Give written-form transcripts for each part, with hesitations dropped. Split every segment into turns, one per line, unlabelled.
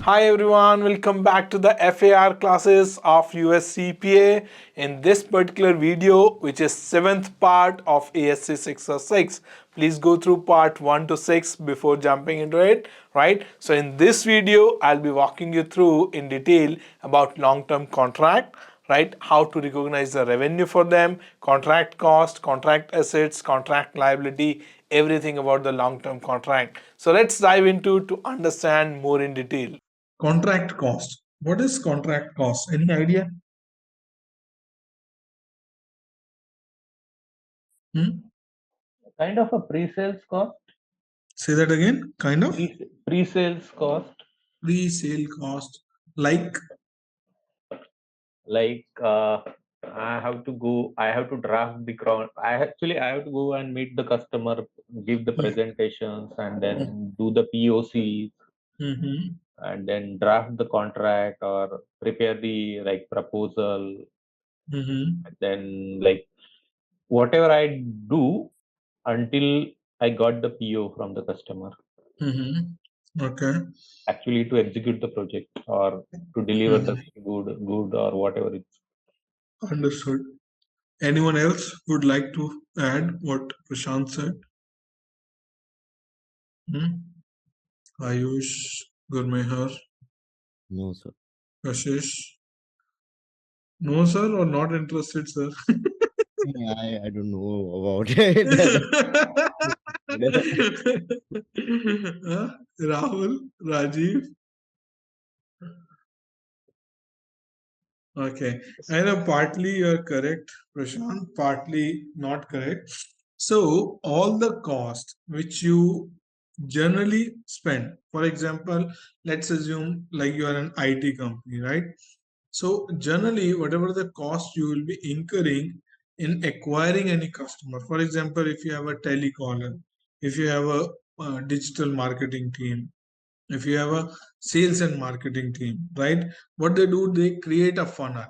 Hi everyone, welcome back to the FAR classes of USCPA. In this particular video, which is 7th part of ASC 606, please go through part 1 to 6 before jumping into it, right? So in this video, I'll be walking you through in detail about long-term contract, right? How to recognize the revenue for them, contract cost, contract assets, contract liability, everything about the long-term contract. So let's dive into to understand more in detail.
Contract cost. What is contract cost? Any idea?
Kind of a pre-sales cost.
Say that again. Kind of
Pre-sales cost.
pre-sale cost. Like
I have to draft the ground. I have to go and meet the customer, give the presentations, and then do the POCs, and then draft the contract or prepare the proposal. And then whatever I do until I got the PO from the customer.
Okay.
Actually, to execute the project or to deliver the good or whatever it's.
Understood. Anyone else would like to add what Prashant said? Ayush, Gurmehar,
No, sir.
Kashish. No, sir, or not interested, sir?
I don't know about it.
Rahul, Rajiv. Okay, I know partly you're correct, Prashant, partly not correct. So, all the cost which you generally spend, for example, let's assume like you are an IT company, right? So, generally, whatever the cost you will be incurring in acquiring any customer, for example, if you have a telecaller, if you have a digital marketing team, if you have a sales and marketing team, right? What they do, they create a funnel,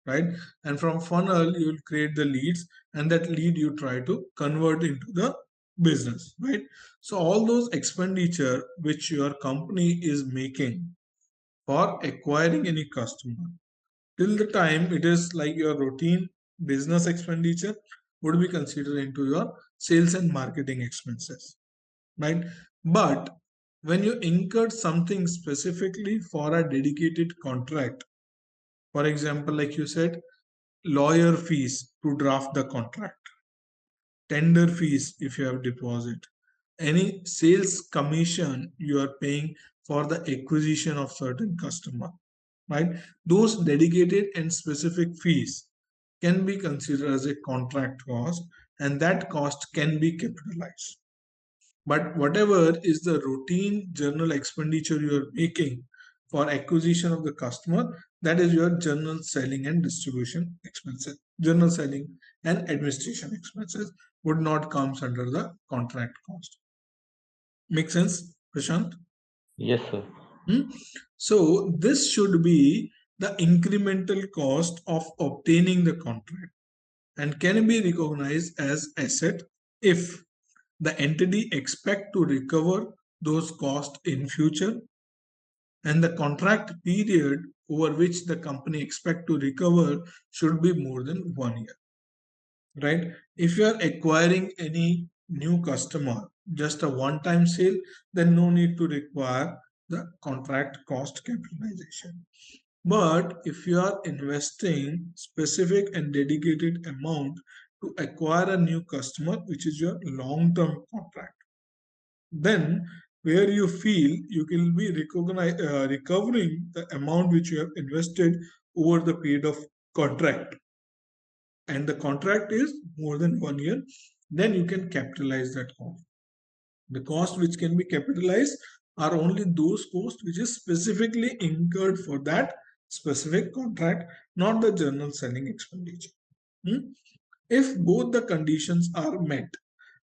right? And from funnel you will create the leads, and that lead you try to convert into the business, right? So all those expenditure which your company is making for acquiring any customer, till the time it is like your routine business expenditure, would be considered into your sales and marketing expenses, right? But when you incurred something specifically for a dedicated contract, for example, like you said, lawyer fees to draft the contract, tender fees if you have deposit, any sales commission you are paying for the acquisition of certain customer, right? Those dedicated and specific fees can be considered as a contract cost, and that cost can be capitalized. But whatever is the routine general expenditure you are making for acquisition of the customer, that is your general selling and distribution expenses. General selling and administration expenses would not comes under the contract cost. Make sense, Prashant?
Yes, sir.
So this should be the incremental cost of obtaining the contract and can be recognized as asset if the entity expect to recover those costs in future, and the contract period over which the company expect to recover should be more than 1 year, right? If you are acquiring any new customer, just a one time sale, then no need to require the contract cost capitalization. But if you are investing specific and dedicated amount to acquire a new customer, which is your long term contract, then where you feel you will be recovering the amount which you have invested over the period of contract, and the contract is more than 1 year, then you can capitalize that cost. The cost which can be capitalized are only those costs which is specifically incurred for that specific contract, not the general selling expenditure. If both the conditions are met,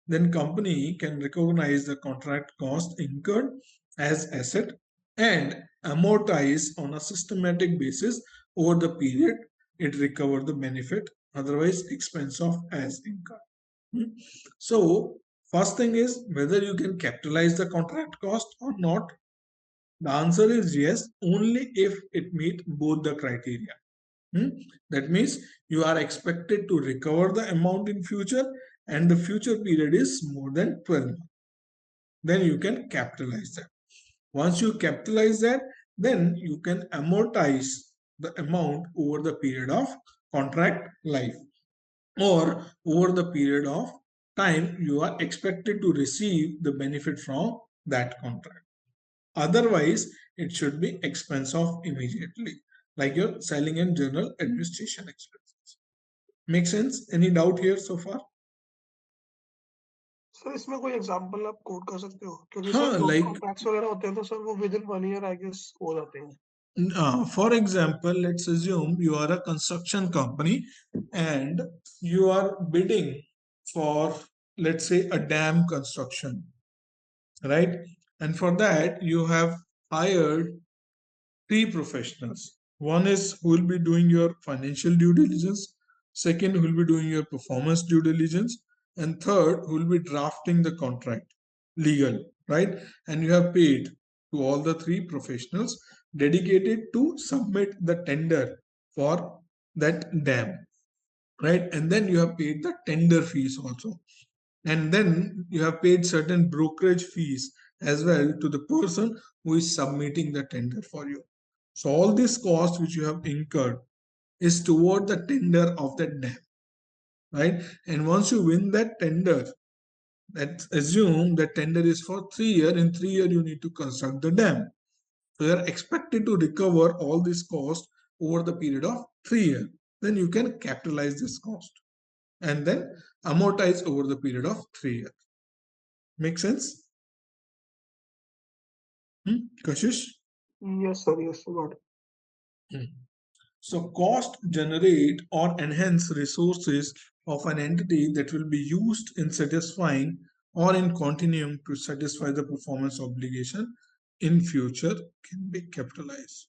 then company can recognize the contract cost incurred as asset and amortize on a systematic basis over the period it recover the benefit, otherwise expense of as incurred. So first thing is whether you can capitalize the contract cost or not. The answer is yes, only if it meets both the criteria. That means you are expected to recover the amount in future and the future period is more than 12 months. Then you can capitalize that. Once you capitalize that, then you can amortize the amount over the period of contract life, or over the period of time you are expected to receive the benefit from that contract. Otherwise, it should be expense of immediately, like your selling and general administration expenses. Make sense? Any doubt here so far?
Sir इसमें कोई example आप coat कर सकते हो क्योंकि
हाँ,
sir जो
like
contracts वगैरह होते हैं तो सर वो within 1 year I guess हो जाते हैं.
For example, let's assume you are a construction company and you are bidding for, let's say, a dam construction, right? And for that, you have hired three professionals. One is who will be doing your financial due diligence, second, who will be doing your performance due diligence, and third, who will be drafting the contract, legal, right? And you have paid to all the three professionals dedicated to submit the tender for that dam, right? And then you have paid the tender fees also. And then you have paid certain brokerage fees as well to the person who is submitting the tender for you. So all this cost which you have incurred is toward the tender of that dam, right? And once you win that tender, let's assume that tender is for 3 years. In 3 years, you need to construct the dam. So you are expected to recover all this cost over the period of 3 years. Then you can capitalize this cost and then amortize over the period of 3 years. Make sense? Kashish?
Yes sir, yes sir, got it.
So cost generate or enhance resources of an entity that will be used in satisfying or in continuing to satisfy the performance obligation in future can be capitalized.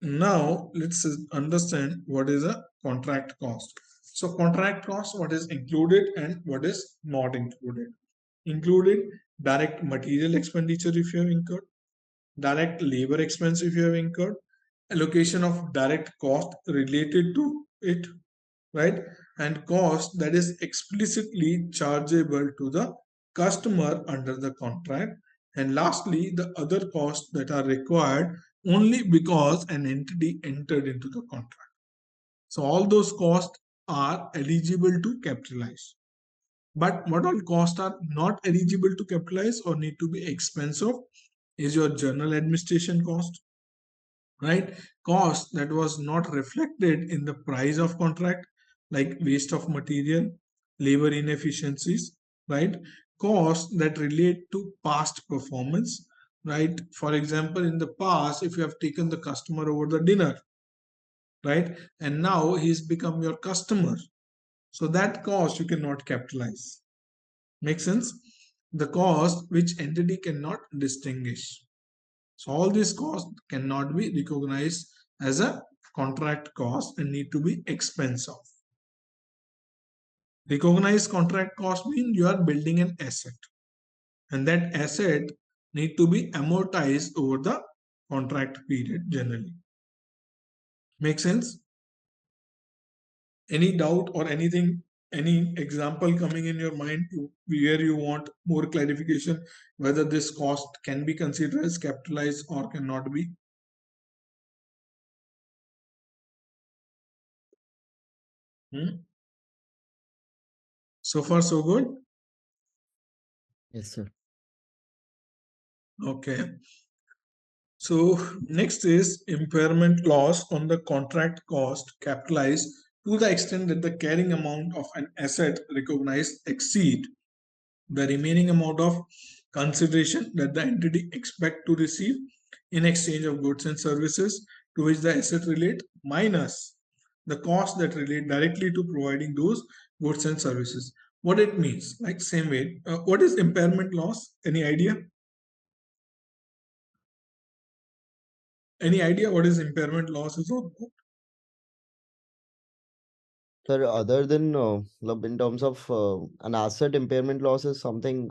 Now let's understand what is a contract cost. So contract cost, what is included and what is not included. Included direct material expenditure if you have incurred, direct labor expense if you have incurred, allocation of direct cost related to it, right? And cost that is explicitly chargeable to the customer under the contract. And lastly, the other costs that are required only because an entity entered into the contract. So all those costs are eligible to capitalize. But what all costs are not eligible to capitalize or need to be expense of is your general administration cost, right? Cost that was not reflected in the price of contract, like waste of material, labor inefficiencies, right? Costs that relate to past performance, right? For example, in the past, if you have taken the customer over the dinner, right? And now he's become your customer. So that cost you cannot capitalize. Make sense? The cost which entity cannot distinguish. So all these costs cannot be recognized as a contract cost and need to be expense of. Recognized contract cost means you are building an asset and that asset need to be amortized over the contract period generally. Make sense? Any doubt or anything, any example coming in your mind where you want more clarification whether this cost can be considered as capitalized or cannot be? So far so good?
Yes, sir.
Okay. So next is impairment loss on the contract cost capitalized to the extent that the carrying amount of an asset recognized exceed the remaining amount of consideration that the entity expect to receive in exchange of goods and services to which the asset relate minus the cost that relate directly to providing those goods and services. What it means, like same way, what is impairment loss? Any idea? Any idea what is impairment loss is all about?
Sir, other than in terms of an asset impairment loss is something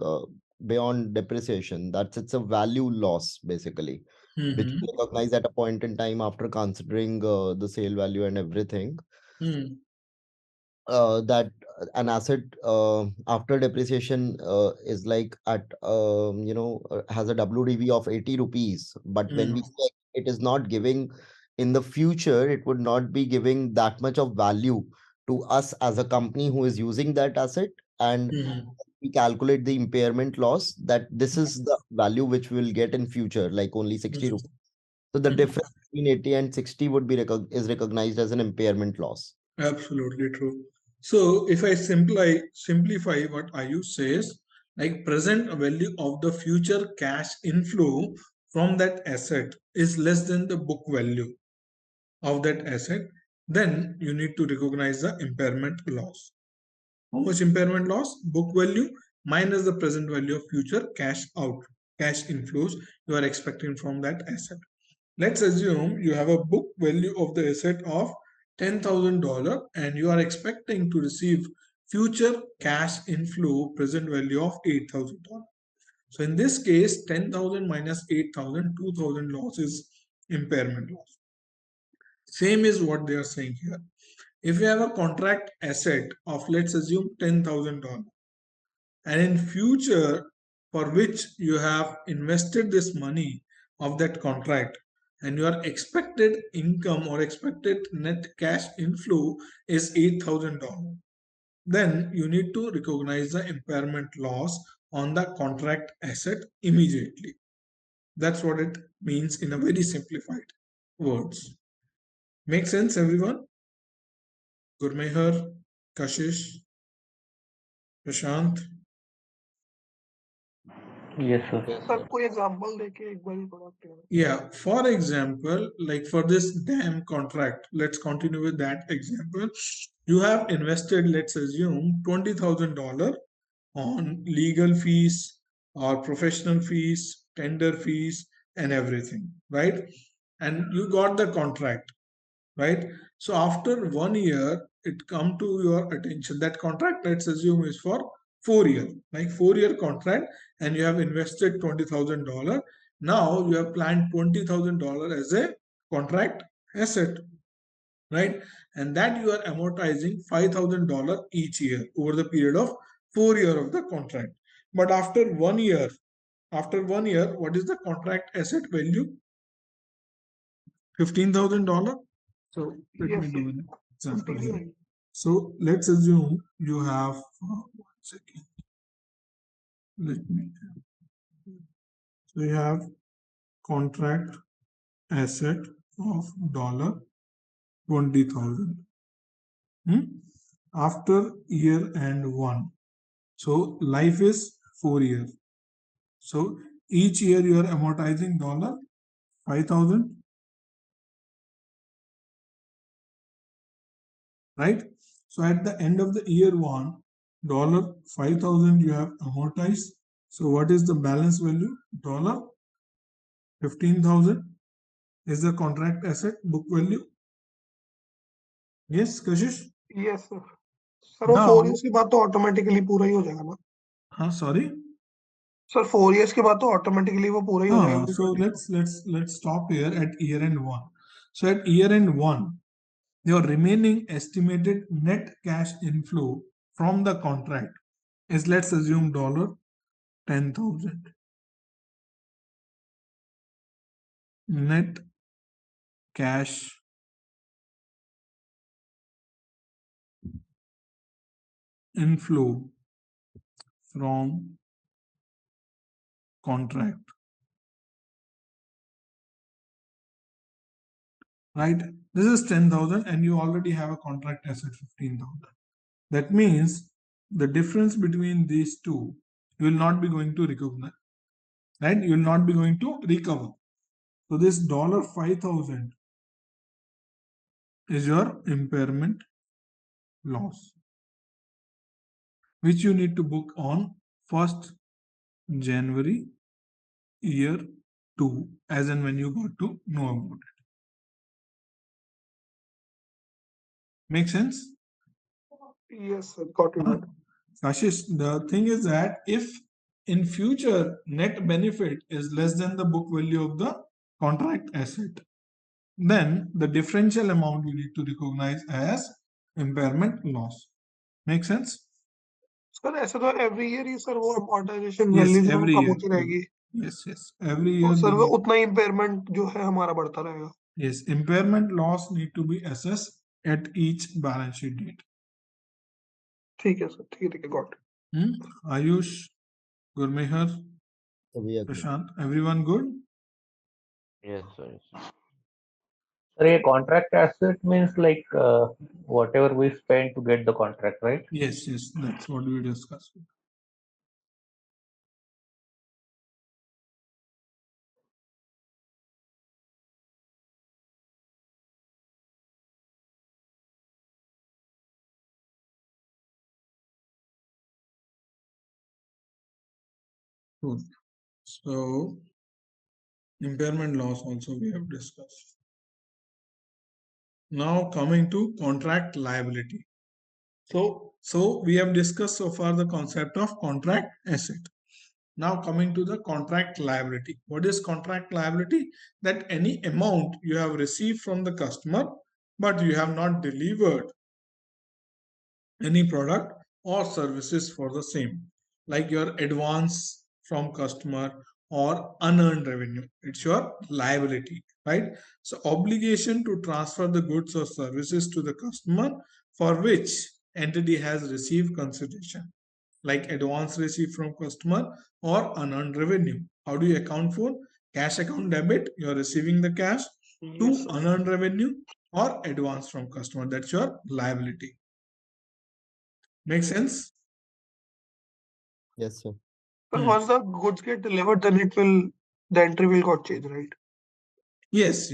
beyond depreciation. It's a value loss basically, which
Mm-hmm.
we recognize at a point in time after considering the sale value and everything. That an asset after depreciation is like at has a WDV of 80 rupees, but when we say it is not giving in the future, it would not be giving that much of value to us as a company who is using that asset, and we calculate the impairment loss, that this is the value which we will get in future, like only 60 rupees. So the difference between 80 and 60 would be is recognized as an impairment loss.
Absolutely true. So if I simplify what Ayush says, like present value of the future cash inflow from that asset is less than the book value of that asset, then you need to recognize the impairment loss. How much impairment loss? Book value minus the present value of future cash inflows you are expecting from that asset. Let's assume you have a book value of the asset of $10,000 and you are expecting to receive future cash inflow present value of $8,000. So in this case, 10,000 minus 8,000, 2,000 loss is impairment loss. Same is what they are saying here. If you have a contract asset of, let's assume, $10,000, and in future for which you have invested this money of that contract, and your expected income or expected net cash inflow is $8,000, then you need to recognize the impairment loss on the contract asset immediately. That's what it means in a very simplified words. Make sense, everyone? Gurmehar, Kashish, Prashant.
Yes, sir.
Sir कोई example देके एक बार थोड़ा clear.
Yeah, for example, like for this dam contract, let's continue with that example. You have invested, let's assume, $20,000 on legal fees or professional fees, tender fees, and everything, right? And you got the contract, right? So after 1 year, it come to your attention that contract, let's assume, is for 4 year, like 4 year contract, and you have invested $20,000. Now you have planned $20,000 as a contract asset, right? And that you are amortizing $5,000 each year over the period of 4 year of the contract. But after 1 year, what is the contract asset value? $15,000. So let
Yes,
me
sir.
do an example here.
59.
So let's assume you have 1 second. Let me. So you have contract asset of $20,000. After year end 1. So life is 4 years. So each year you are amortizing $5,000, right? So at the end of the year 1, $5,000 you have amortized. So what is the balance value? $15,000 is the contract asset book value. Yes, Kashish?
Yes, sir. Sir वो
Now,
4 years के बाद तो automatically पूरा ही हो जाएगा ना
हाँ, sorry.
Sir 4 years के बाद तो ऑटोमेटिकली वो पूरा ही हो जाएगा
So let's stop here at year end 1. So at year end 1, your remaining estimated net cash inflow from the contract is, let's assume, $10,000. Net cash inflow from contract, right? This is 10,000 and you already have a contract asset 15,000. That means the difference between these two, you will not be going to recognize, right? You will not be going to recover. So this $5,000 is your impairment loss, which you need to book on 1st January year 2, as and when you got to know about it. Make sense?
Yes, sir. Got it.
Kashish, the thing is that if in future net benefit is less than the book value of the contract asset, then the differential amount you need to recognize as impairment loss. Make sense?
Sir ऐसे तो every year ही sir वो amortization
Yes,
value जो है वो
every
कम
year.
होती रहेगी
Yes. Every
और
year.
Sir वो उतना ही impairment जो है हमारा बढ़ता रहेगा.
Yes, impairment loss need to be assessed at each balance sheet date.
ठीक है सर, ठीक है, got it.
Ayush, Gurmehar,
So we agree.
Prashant, everyone good?
Yes, sir. Sir, a contract asset means like whatever we spend to get the contract, right?
Yes, that's what we discussed. Good. So, impairment loss also we have discussed. Now coming to contract liability. So we have discussed so far the concept of contract asset. Now coming to the contract liability. What is contract liability? That any amount you have received from the customer, but you have not delivered any product or services for the same, like your advance from customer or unearned revenue. It's your liability, right? So obligation to transfer the goods or services to the customer for which entity has received consideration, like advance received from customer or unearned revenue. How do you account for? Cash account debit, you're receiving the cash. To
Yes, sir.
unearned revenue or advance from customer, that's your liability. Make sense?
Yes, sir.
But once the goods get delivered, then the entry will got changed, right?
Yes.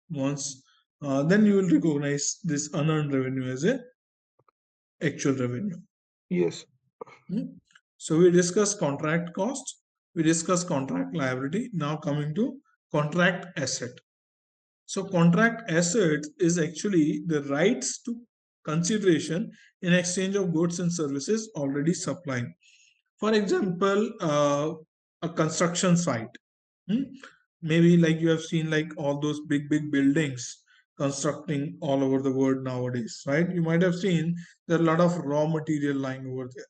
Once, then you will recognize this unearned revenue as a actual revenue.
Yes.
So we discussed contract cost, we discussed contract liability. Now coming to contract asset. So contract asset is actually the rights to consideration in exchange of goods and services already supplied. For example, a construction site. Maybe like you have seen like all those big buildings constructing all over the world nowadays, right? You might have seen there are a lot of raw material lying over there,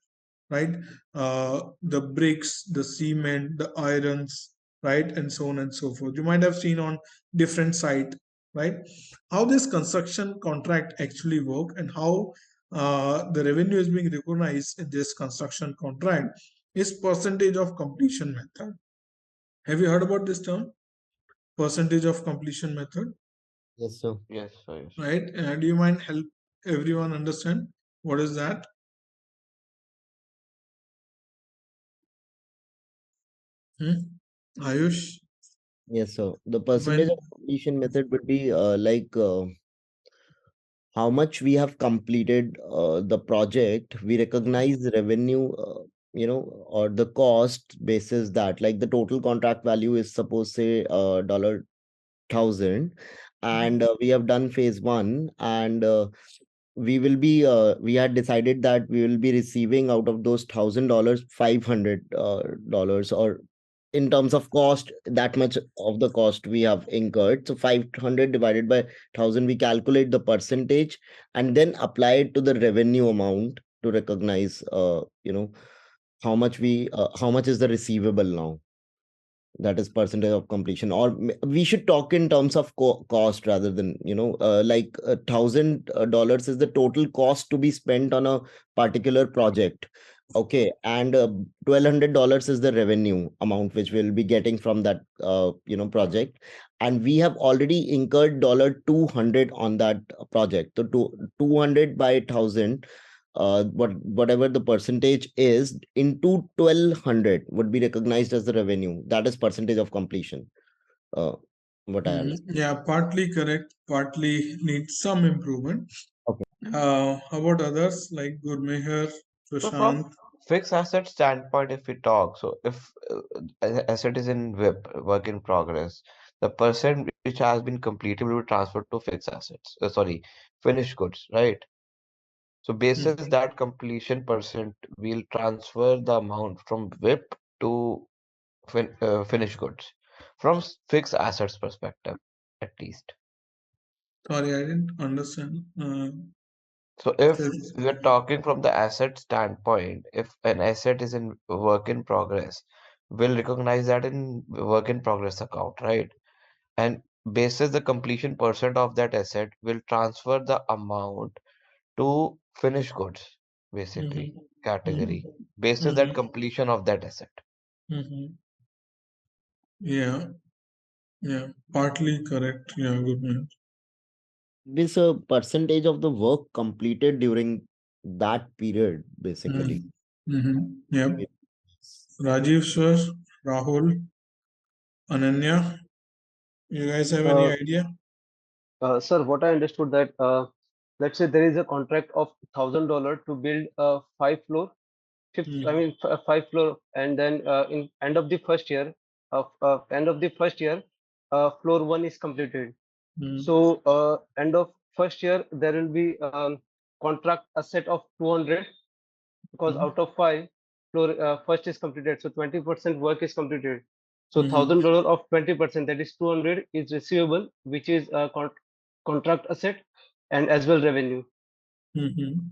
right? The bricks, the cement, the irons, right, and so on and so forth. You might have seen on different site, right? How this construction contract actually work and how the revenue is being recognized in this construction contract is percentage of completion method. Have you heard about this term? Percentage of completion method,
Yes, sir.
Yes, sir. Yes.
right? Do you mind help everyone understand what is that? Ayush?
Yes, sir. The percentage of completion method would be how much we have completed the project. We recognize revenue, or the cost basis that, like the total contract value is suppose say $1,000, and we have done phase one, and we had decided that we will be receiving out of those $1,000 $500, or in terms of cost, that much of the cost we have incurred. So 500 divided by 1,000, we calculate the percentage and then apply it to the revenue amount to recognize how much is the receivable now. That is percentage of completion, or we should talk in terms of cost rather than like $1,000 is the total cost to be spent on a particular project. Okay, and $1,200 is the revenue amount which we'll be getting from that project, and we have already incurred $200 on that project. So 200 by 1,000, whatever the percentage is into 1,200 would be recognized as the revenue. That is percentage of completion. What I understand.
Yeah, partly correct, partly needs some improvement.
Okay.
How about others like Gurmehar,
So
Prashant?
from fixed asset standpoint, if we talk, so if asset is in work in progress, the percent which has been completed will be transferred to fixed assets. Sorry, finished goods, right? So basis that completion percent, we'll transfer the amount from WIP to finished goods from fixed assets perspective, at least.
Sorry, I didn't understand.
So if
Says-
we are talking from the asset standpoint, if an asset is in work in progress, we'll recognize that in work in progress account, right? And basis the completion percent of that asset, will transfer the amount to finished goods, basically,
Mhm.
category, basis that
Mhm.
completion of that asset.
Mhm. Yeah, yeah, partly correct. Yeah, good man.
This a percentage of the work completed during that period, basically.
Mm-hmm. Yep. Rajiv sir, Rahul, Ananya, you guys have any
Uh,
idea?
Sir, what I understood that let's say there is a contract of $1,000 to build a
Mm.
five floor, and then in end of the first year, floor one is completed.
Mm.
So end of first year there will be contract asset of 200, because
Mm.
out of five, floor first is completed, so 20% work is completed. So
Mhm.
$1,000 of 20%, that is 200, is receivable, which is a contract asset and as well revenue.
Mhm.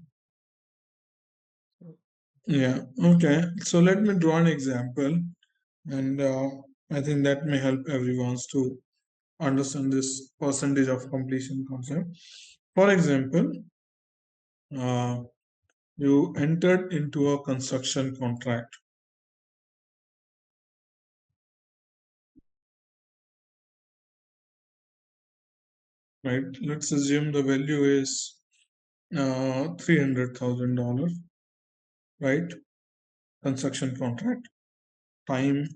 Yeah, okay. So let me draw an example, and I think that may help everyone to understand this percentage of completion concept. For example, uh, you entered into a construction contract, right? Let's assume the value is $300,000, right? Construction contract. Time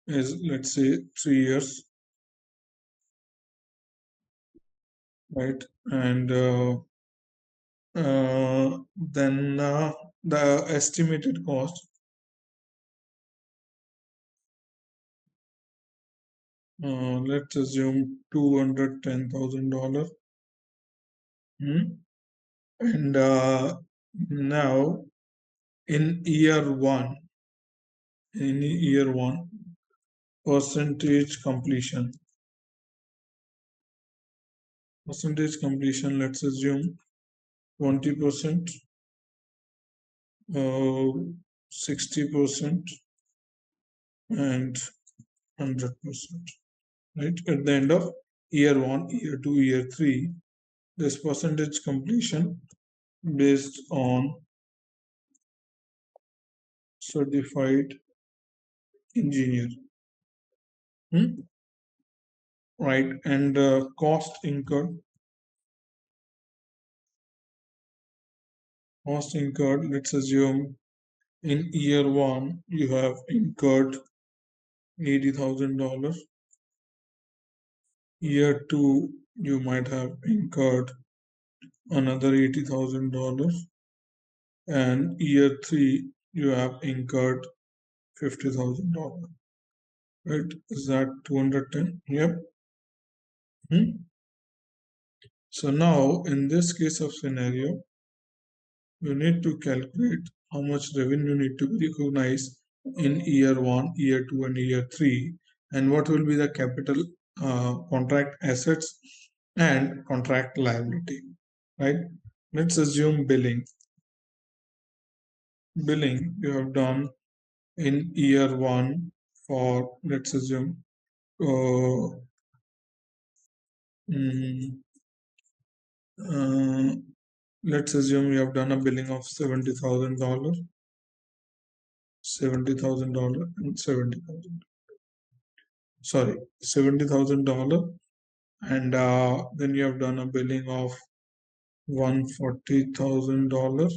is, let's say, 3 years, right? And then the estimated cost, let's assume $210,000. And now in year one, percentage completion. Percentage completion, let's assume 20%, 60%, and 100%. Right? At the end of year one, year two, year three, this percentage completion based on certified engineer. Right? And cost incurred, let's assume in year one, you have incurred $80,000. Year two, you might have incurred another $80,000. And year three, you have incurred $50,000. Right? Is that 210? Yep. So now, in this case of scenario, you need to calculate how much revenue need to be recognized in year one, year two, and year three, and what will be the capital contract assets and contract liability, right? Let's assume billing. Billing you have done in year one for, let's assume, uh, mm, uh, let's assume you have done a billing of $70,000, $70,000 and 70,000. Sorry, $70,000, and then you have done a billing of $140,000,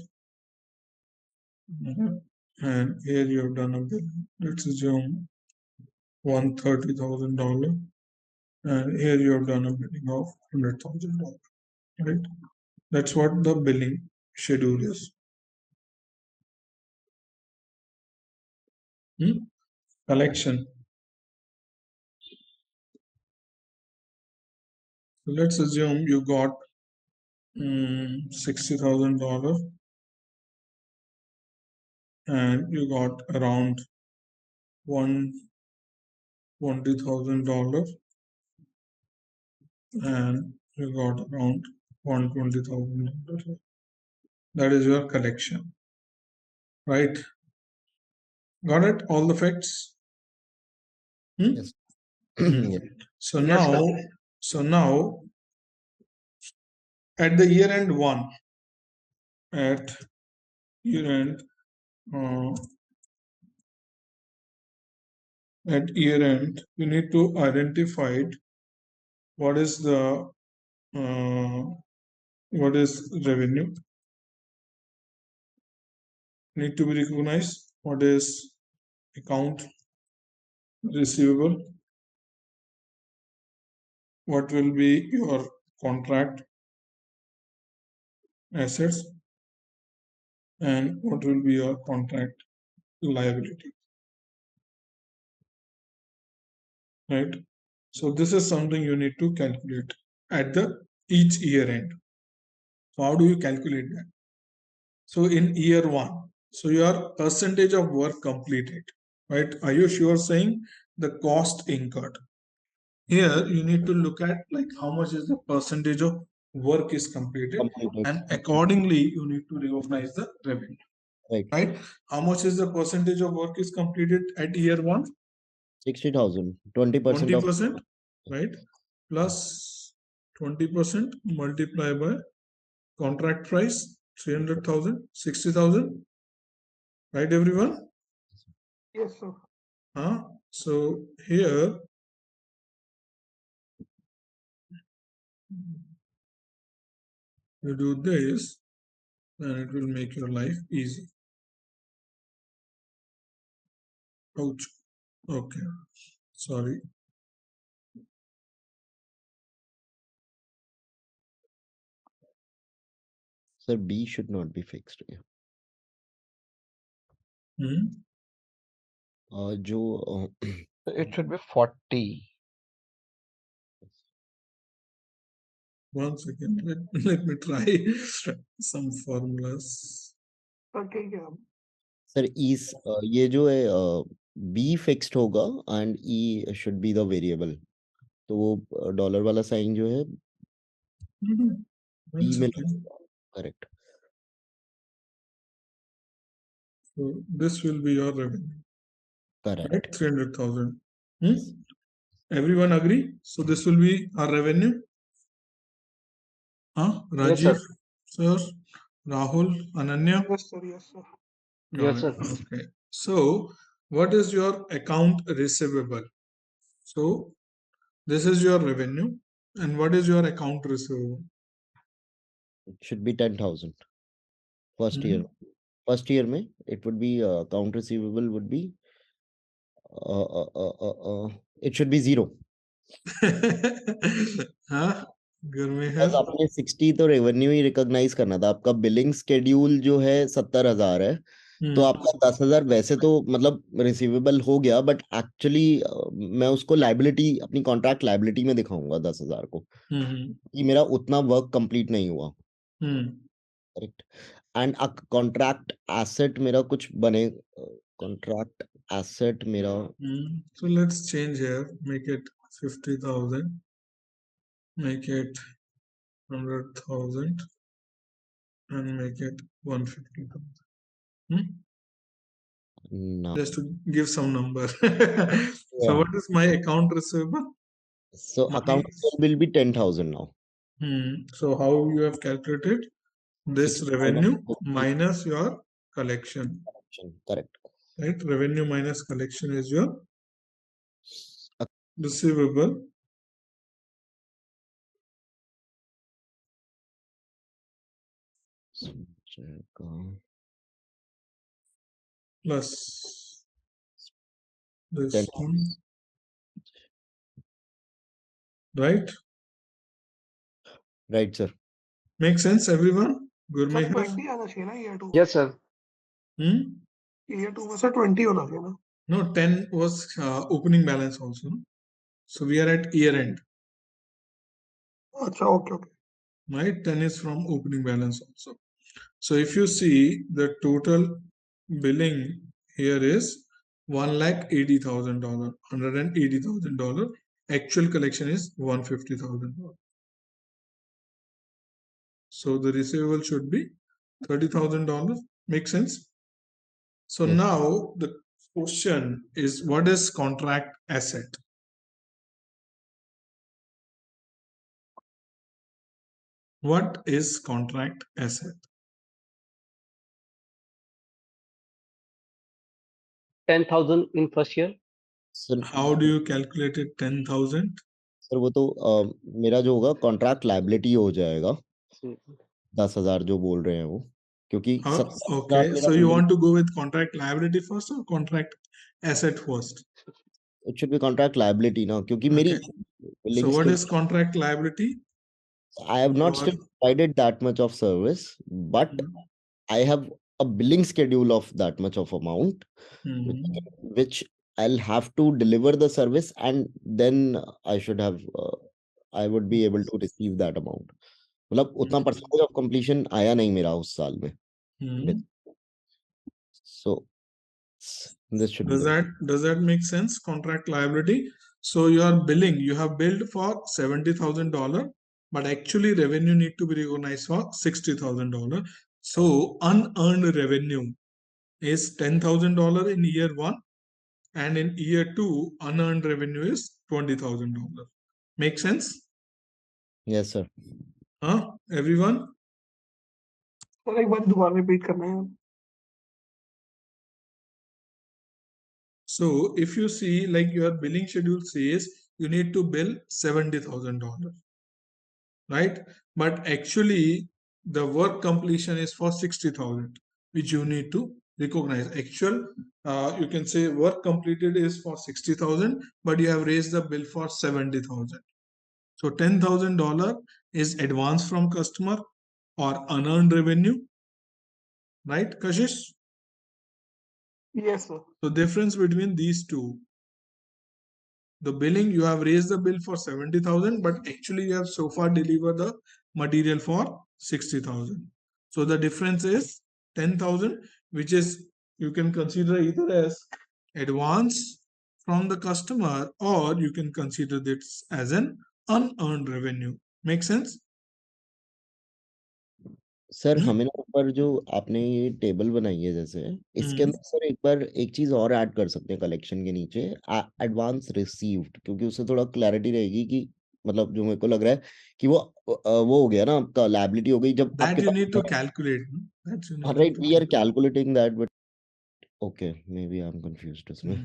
and here you have done a billing, let's assume $130,000, and here you have done a billing of $100,000, right? That's what the billing schedule is. Collection. So let's assume you got $60,000, and you got around $120,000, and you got around $120,000. That is your collection, right? Got it? All the facts?
Yes. Yes.
So
Yes,
now, at the year end one, at year end, you need to identify what is the what is revenue, need to be recognized, what is account receivable, what will be your contract assets, and what will be your contract liability, right? So this is something you need to calculate at the each year end. So how do you calculate that? So in year one, so your percentage of work completed, right? Are you sure saying the cost incurred? Here you need to look at like how much is the percentage of work is completed, and accordingly you need to recognize the revenue. Right? How much is the percentage of work is completed at year one?
60,000, 20%.
20%, right? Plus 20% multiplied by contract price 300,000, 60,000. Right, everyone?
Yes, sir.
So here you do this, and it will make your life easy. Ouch. Okay. Sorry.
Sir, B should not be fixed here.
It should be 40.
One second. Let me try some formulas.
Okay, yeah.
Sir, ये जो है B fixed होगा and E should be the variable. तो वो dollar वाला sign जो है B में correct.
So this will be your revenue.
Correct.
Right? 300,000. Everyone agree? So this will be our revenue. Rajiv,
Yes,
sir, Rahul, Ananya.
Yes, sir. Yes, sir.
Yes, sir.
Okay. So what is your account receivable? So this is your revenue, and what is your account receivable?
It should be 10,000. First year. First year में it would be account receivable would be it should be 0.
बस
आपने 60 तो revenue ही recognise करना था, आपका billing schedule जो है 70,000 है, तो आपका 10,000 वैसे तो मतलब रिसीवेबल हो गया, बट एक्चुअली मैं उसको लाइबिलिटी अपनी कॉन्ट्रैक्ट लाइबिलिटी में दिखाऊंगा 10,000 को कि मेरा उतना वर्क कंप्लीट नहीं हुआ, करेक्ट. एंड कॉन्ट्रैक्ट एसेट मेरा कुछ बने, कॉन्ट्रैक्ट एसेट मेरा
so let's change here, make it 50,000, make it 100,000, and make it 150,000.
no.
Just to give some number. So what is my account receivable?
So account will be 10,000 now.
So how you have calculated this revenue minus your collection?
Correct.
Right? Revenue minus collection is your receivable plus this one. Right?
Right, sir.
Make sense, everyone?
Sir, 20 आना चाहिए ना year 2.
Yes, sir.
Year 2 में sir 20 होना चाहिए ना.
No, 10 was opening balance also. No? So we are at year end.
अच्छा, okay, okay.
right? 10 is from opening balance also. So if you see the total billing here is $1,80,000, $180,000. Actual collection is $150,000. So the receivable should be $30,000. Make sense? So
Yes.
now the question is, what is contract asset? What is contract asset?
10,000 in first year.
Sir
How do you calculate it? 10,000?
Sir वो तो मेरा जो होगा contract liability हो जाएगा
Hmm.
10,000 जो बोल रहे हैं वो, क्योंकि 17,000
Okay,
मेरा
so you
billing,
want to go with contract liability first or contract asset first?
It should be contract liability ना, क्योंकि मेरी
Okay. So
बिलिंग्स
what
के
is contract liability?
I have not
Your
still provided that much of service, but I have a billing schedule of that much of amount, which I'll have to deliver the service, and then I should have I would be able to receive that amount. मतलब उतना percentage of completion आया नहीं मेरा उस साल में. So this should be
Does that make sense? Contract liability. So you are billing, you have billed for $70,000, but actually revenue need to be recognized for $60,000. So unearned revenue is $10,000 in year 1, and in year 2 unearned revenue is $20,000. Make sense?
Yes, sir.
Everyone?
Sir एक बार दोबारा repeat करना है.
So if you see, like your billing schedule says, you need to bill $70,000, right? But actually the work completion is for 60,000, which you need to recognize. Actual, you can say work completed is for 60,000, but you have raised the bill for 70,000. So $10,000 is advance from customer or unearned revenue, right, Kashish?
Yes, sir.
So difference between these two, the billing, you have raised the bill for 70,000, but actually you have so far delivered the material for 60,000. So the difference is 10,000, which is, you can consider either as advance from the customer, or you can consider this as an unearned revenue. Make sense?
Sir हमें ना ऊपर जो आपने ये table बनाई है, जैसे इसके अंदर सर एक बार एक चीज और ऐड कर सकते हैं कलेक्शन के नीचे, एडवांस रिसीव्ड, क्योंकि उससे थोड़ा क्लैरिटी रहेगी कि मतलब जो मेरे को लग रहा है कि वो हो गया ना आपका लायबिलिटी हो गई जब
That
आपके
you
पास.
need to calculate. That you need
right,
to
we are calculating that, but okay maybe I am confused इसमें.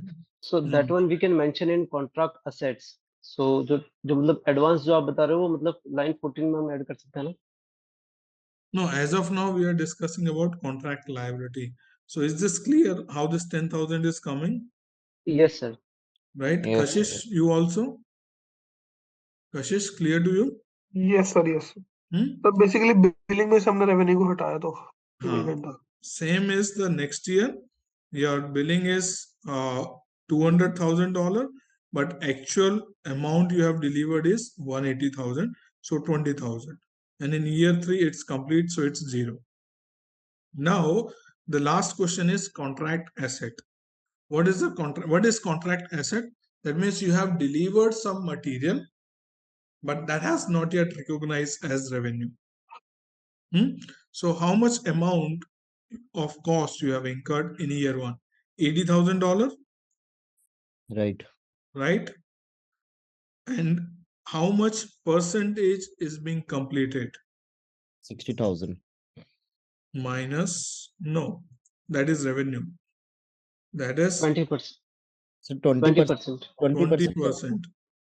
So that one we can mention in contract assets. So जो मतलब advance जो आप बता रहे हो वो मतलब लाइन 14 में हम ऐड कर सकते हैं ना?
No, as of now, we are discussing about contract liability. So is this clear how this 10,000 is coming?
Yes, sir.
Right?
Yes,
Kashish,
sir.
you also? Kashish, clear to you?
Yes, sir. Yes. So basically billing में से हमने revenue को हटाया तो equivalent था.
Same is the next year. Your billing is $200,000, but actual amount you have delivered is 180,000, so 20,000. And in year 3, it's complete, so it's 0. Now, the last question is contract asset. What is the contract? What is contract asset? That means you have delivered some material, but that has not yet recognized as revenue. So how much amount of cost you have incurred in year 1? $80,000,
right.
right? And how much percentage is being completed?
60,000.
Minus, no, that is revenue. That is
20%.
So
20%.
20%.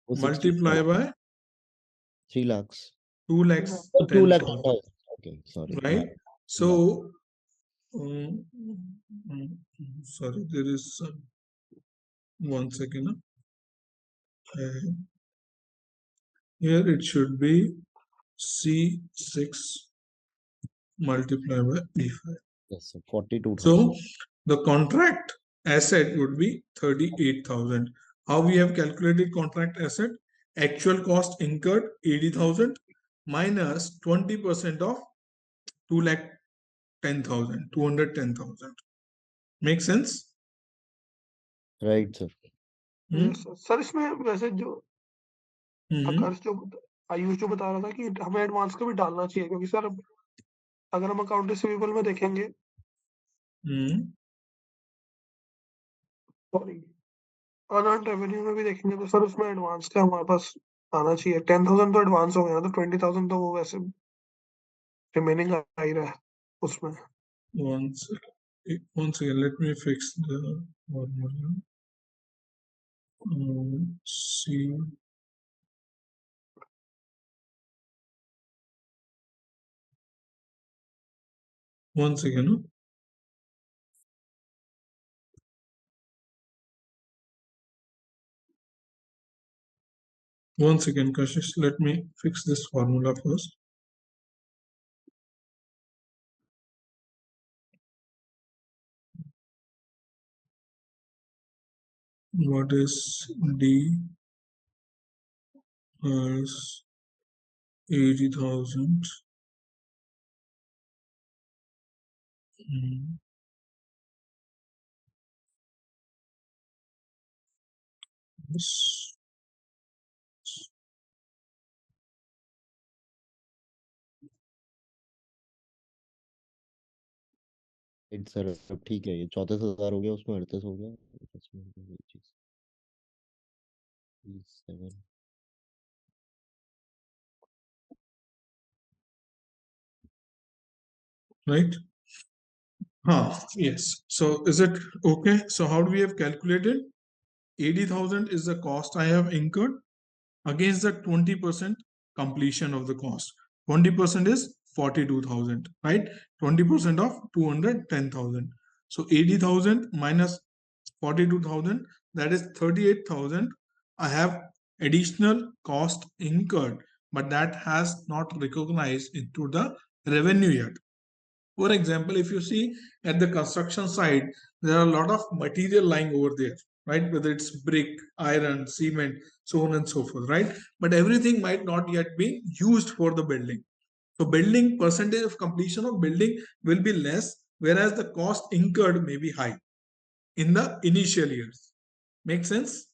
Multiply by
3 lakhs.
2 lakhs
2 lakh
10,000,
10,000. Okay, sorry.
right? So, sorry, there is 1 second. Here it should be C6 multiplied by B5.
Yes, sir, 42,000.
So the contract asset would be 38,000. How we have calculated contract asset? Actual cost incurred 80,000, minus 20% of 210,000, 210,000. Make sense?
Right, sir.
Sir इसमें वैसे जो आकाश जो आयुष जो बता रहा था कि हमें एडवांस का भी डालना चाहिए, क्योंकि सर अगर हम अकाउंट रिसीवेबल में देखेंगे, सॉरी अनअर्न्ड रेवेन्यू में भी देखेंगे, तो सर उसमें एडवांस का हमारे पास आना चाहिए। 10,000 तो एडवांस हो गया, तो 20,000 तो वो वैसे रिमेनिंग आ ही रहा है उसमें।
Once again, let me fix the formula. See. Once again. Once again, Kashish, let me fix this formula first. What is D as 80,000? Yes.
Sir अब ठीक है, ये 34,000 हो गया, उसमें 38 हो गया, इसमें 7
Right? Yes. So is it okay? So how do we have calculated? 80,000 is the cost I have incurred against the 20% completion of the cost. 20% is 42,000, right? 20% of 210,000. So 80,000 minus 42,000, that is 38,000. I have additional cost incurred, but that has not recognized into the revenue yet. For example, if you see at the construction site, there are a lot of material lying over there, right? Whether it's brick, iron, cement, so on and so forth, right? But everything might not yet be used for the building. So building percentage of completion of building will be less, whereas the cost incurred may be high in the initial years. Make sense?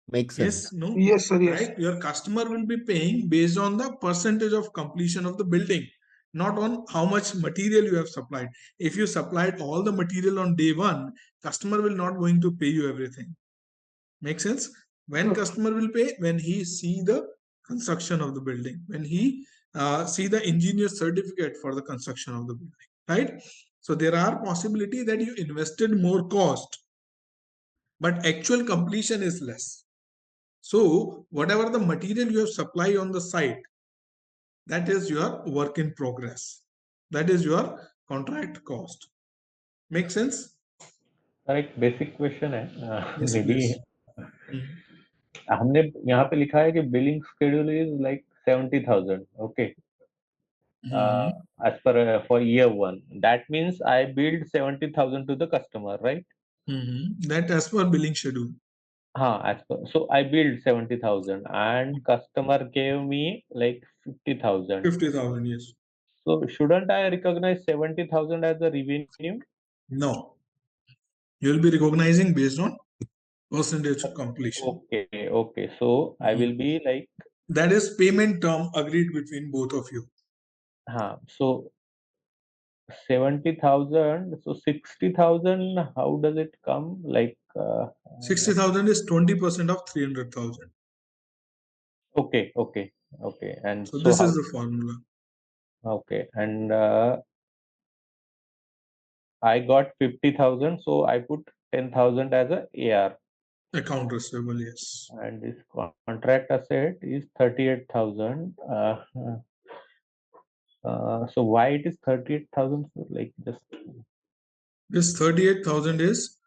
Makes sense.
Yes, no?
Yes, sir. Yes.
Right? Your customer will be paying based on the percentage of completion of the building, not on how much material you have supplied. If you supplied all the material on day one, customer will not going to pay you everything. Make sense? When customer will pay? When he see the construction of the building, when he see the engineer certificate for the construction of the building, right? So there are possibility that you invested more cost, but actual completion is less. So whatever the material you have supplied on the site, that is your work in progress. That is your contract cost. Make sense?
एक basic question है,
Yes,
may be
please.
हमने यहाँ पे लिखा है कि billing schedule is like 70,000, okay, as per for year 1. That means I billed 70,000 to the customer, right?
That as per billing schedule.
As per, so I billed 70,000 and customer gave me like 50,000.
50,000, yes.
So shouldn't I recognize 70,000 as a revenue?
No. You will be recognizing based on percentage of completion.
Okay. So I will be like,
that is payment term agreed between both of you.
So 70,000, so 60,000, how does it come? Like
60,000 is 20% of 300,000.
Okay. And
so this is the formula.
Okay, and I got 50,000, so I put 10,000 as a AR.
Account receivable, yes.
And this contract asset is 38,000. So why it is 38,000? Like just
this 38,000 is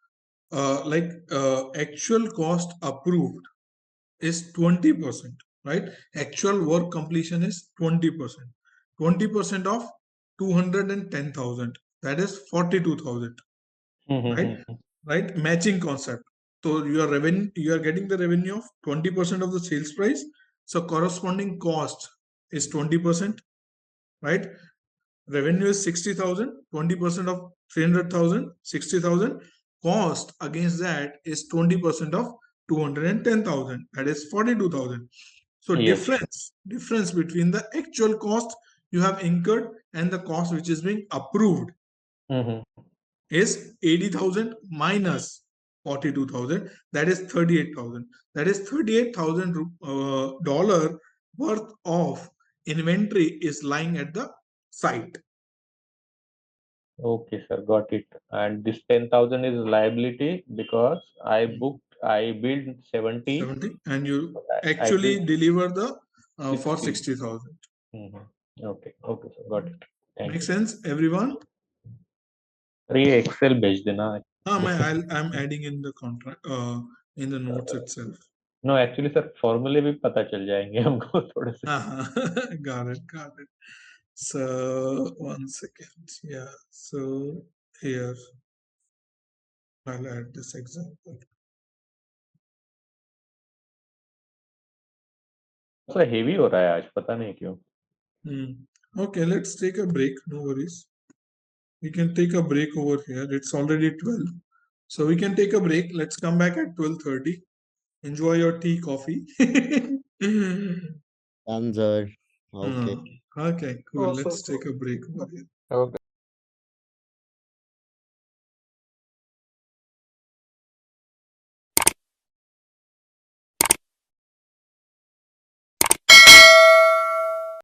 actual cost approved is 20%, right? Actual work completion is 20%. 20% of 210,000, that is 42,000, right? Right? Matching concept. So your revenue, you are getting the revenue of 20% of the sales price. So corresponding cost is 20%, right? Revenue is 60,000, 20% of 300,000, 60,000. Cost against that is 20% of 210,000, that is 42,000. So
Yes.
difference between the actual cost you have incurred and the cost which is being approved is 80,000 minus 42,000, that is 38,000. That is $38,000 worth of inventory is lying at the site.
Okay, sir, got it. And this 10,000 is liability because I billed 70.
And you
I
actually
billed
deliver the for
60.
60,000.
Okay, okay, sir, got it. Thank
Make
you.
sense, everyone?
ये Excel भेज देना.
I'm adding in the contract in the notes itself.
No, actually, sir, formula भी पता चल जाएंगे हमको थोड़े से.
Got it. So 1 second. Yeah. So here I'll add this example.
So heavy हो रहा है आज, पता नहीं क्यों.
Okay, let's take a break. No worries. We can take a break over here. It's already 12. So we can take a break. Let's come back at 12:30. Enjoy your tea, coffee.
Answer. Okay.
Okay, cool.
Awesome.
Let's take a break over here.
Okay.